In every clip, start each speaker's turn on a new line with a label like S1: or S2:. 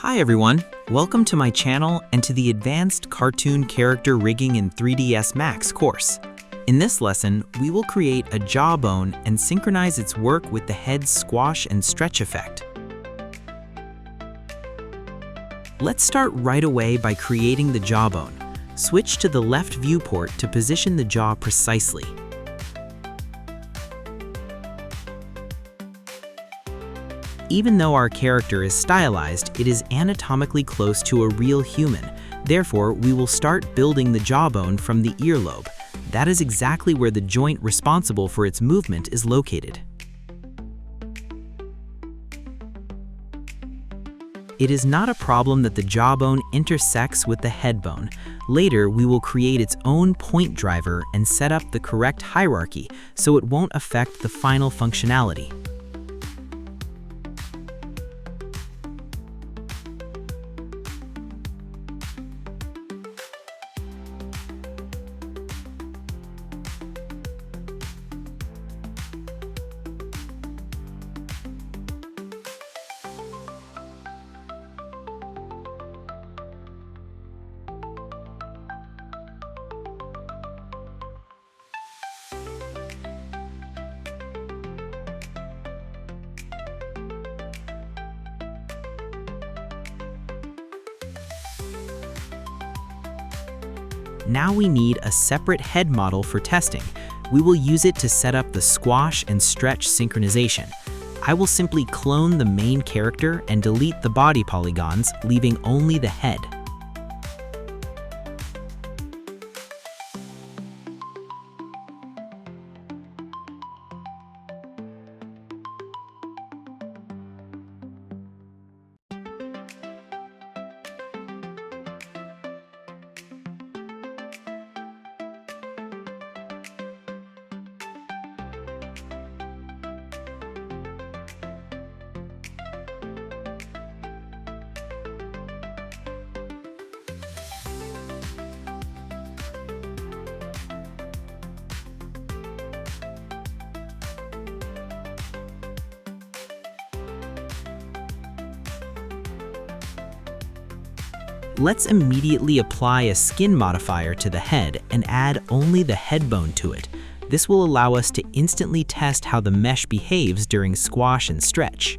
S1: Hi everyone, welcome to my channel and to the Advanced Cartoon Character Rigging in 3ds Max course. In this lesson, we will create a jawbone and synchronize its work with the head's squash and stretch effect. Let's start right away by creating the jawbone. Switch to the left viewport to position the jaw precisely. Even though our character is stylized, it is anatomically close to a real human. Therefore, we will start building the jawbone from the earlobe. That is exactly where the joint responsible for its movement is located. It is not a problem that the jawbone intersects with the head bone. Later, we will create its own point driver and set up the correct hierarchy so it won't affect the final functionality. Now we need a separate head model for testing. We will use it to set up the squash and stretch synchronization. I will simply clone the main character and delete the body polygons, leaving only the head. Let's immediately apply a skin modifier to the head and add only the head bone to it. This will allow us to instantly test how the mesh behaves during squash and stretch.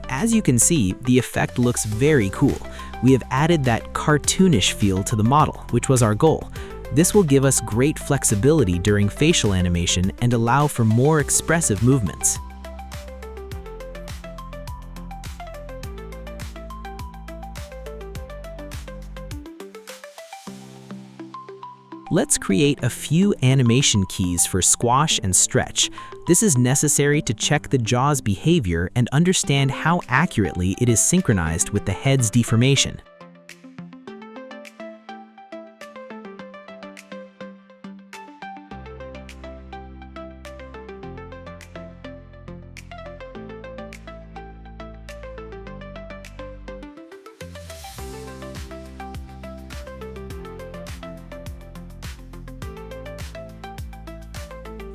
S1: As you can see, the effect looks very cool. We have added that cartoonish feel to the model, which was our goal. This will give us great flexibility during facial animation and allow for more expressive movements. Let's create a few animation keys for squash and stretch. This is necessary to check the jaw's behavior and understand how accurately it is synchronized with the head's deformation.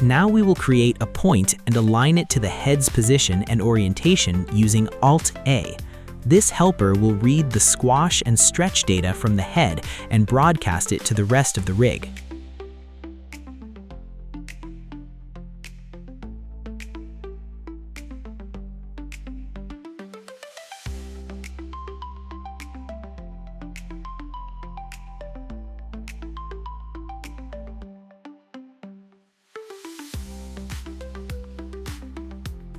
S1: Now we will create a point and align it to the head's position and orientation using Alt-A. This helper will read the squash and stretch data from the head and broadcast it to the rest of the rig.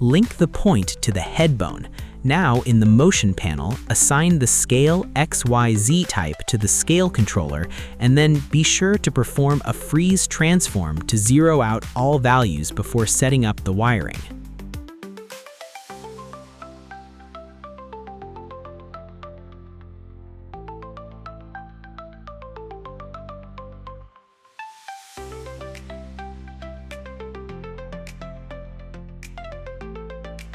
S1: Link the point to the head bone Now, in the Motion panel, assign the Scale XYZ type to the Scale controller, and then be sure to perform a freeze transform to zero out all values before setting up the wiring.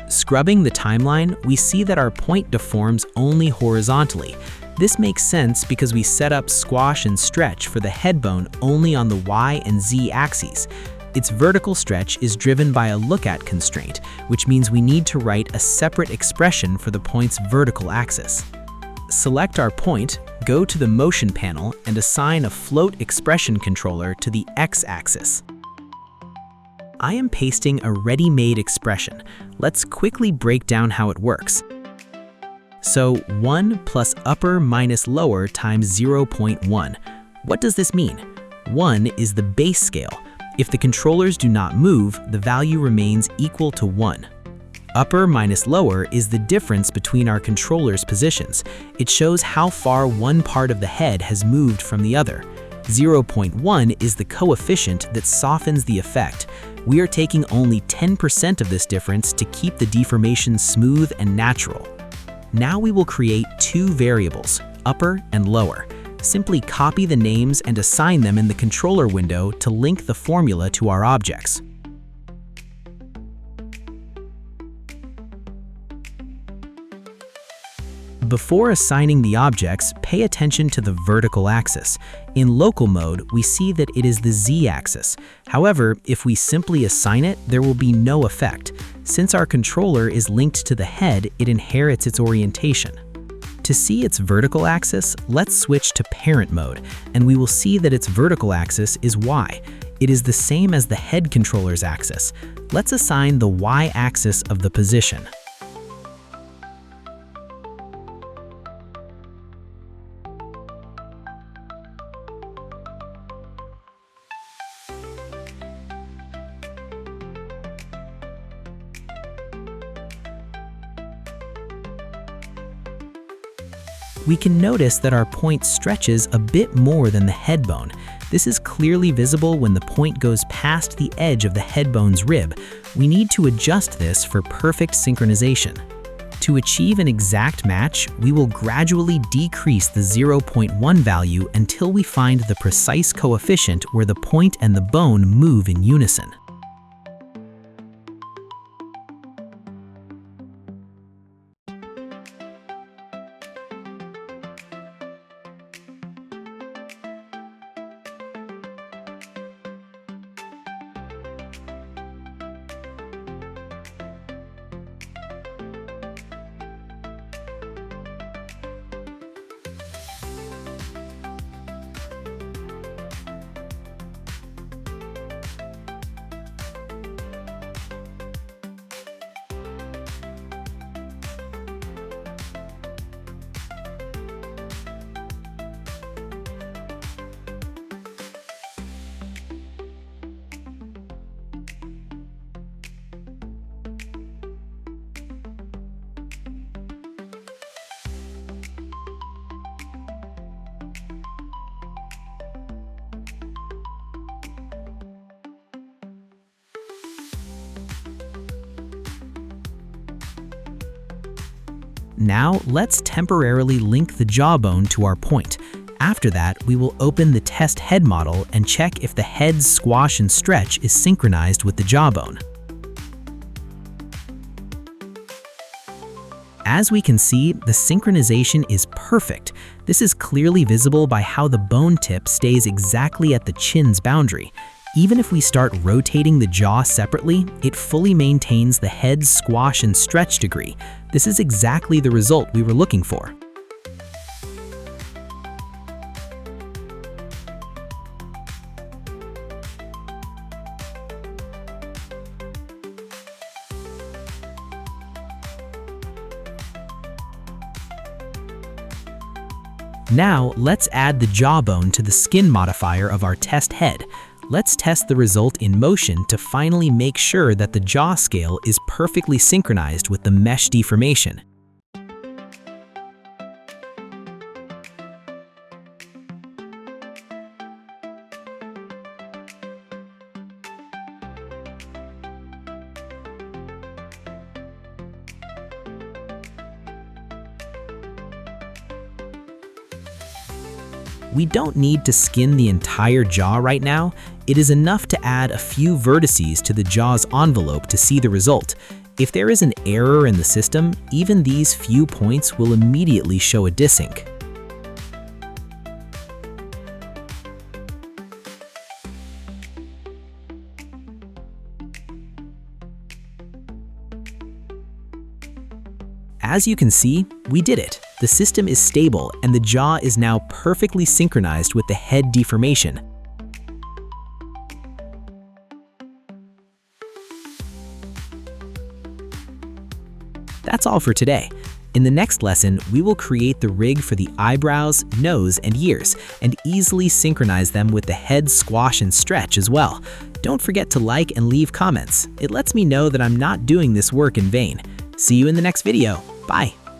S1: Scrubbing the timeline, we see that our point deforms only horizontally. This makes sense because we set up squash and stretch for the head bone only on the Y and Z axes. Its vertical stretch is driven by a look-at constraint, which means we need to write a separate expression for the point's vertical axis. Select our point, go to the Motion panel, and assign a float expression controller to the X-axis. I am pasting a ready-made expression. Let's quickly break down how it works. So 1 plus upper minus lower times 0.1. What does this mean? 1 is the base scale. If the controllers do not move, the value remains equal to 1. Upper minus lower is the difference between our controller's positions. It shows how far one part of the head has moved from the other. 0.1 is the coefficient that softens the effect. We are taking only 10% of this difference to keep the deformation smooth and natural. Now we will create two variables, upper and lower. Simply copy the names and assign them in the controller window to link the formula to our objects. Before assigning the objects, pay attention to the vertical axis. In local mode, we see that it is the Z-axis. However, if we simply assign it, there will be no effect. Since our controller is linked to the head, it inherits its orientation. To see its vertical axis, let's switch to parent mode, and we will see that its vertical axis is Y. It is the same as the head controller's axis. Let's assign the Y-axis of the position. We can notice that our point stretches a bit more than the head bone. This is clearly visible when the point goes past the edge of the head bone's rib. We need to adjust this for perfect synchronization. To achieve an exact match, we will gradually decrease the 0.1 value until we find the precise coefficient where the point and the bone move in unison. Now, let's temporarily link the jawbone to our point. After that, we will open the test head model and check if the head's squash and stretch is synchronized with the jawbone. As we can see, the synchronization is perfect. This is clearly visible by how the bone tip stays exactly at the chin's boundary. Even if we start rotating the jaw separately, it fully maintains the head's squash and stretch degree. This is exactly the result we were looking for. Now, let's add the jawbone to the skin modifier of our test head. Let's test the result in motion to finally make sure that the jaw scale is perfectly synchronized with the mesh deformation. We don't need to skin the entire jaw right now. It is enough to add a few vertices to the jaw's envelope to see the result. If there is an error in the system, even these few points will immediately show a desync. As you can see, we did it. The system is stable and the jaw is now perfectly synchronized with the head deformation. That's all for today. In the next lesson, we will create the rig for the eyebrows, nose, and ears, and easily synchronize them with the head squash and stretch as well. Don't forget to like and leave comments. It lets me know that I'm not doing this work in vain. See you in the next video. Bye.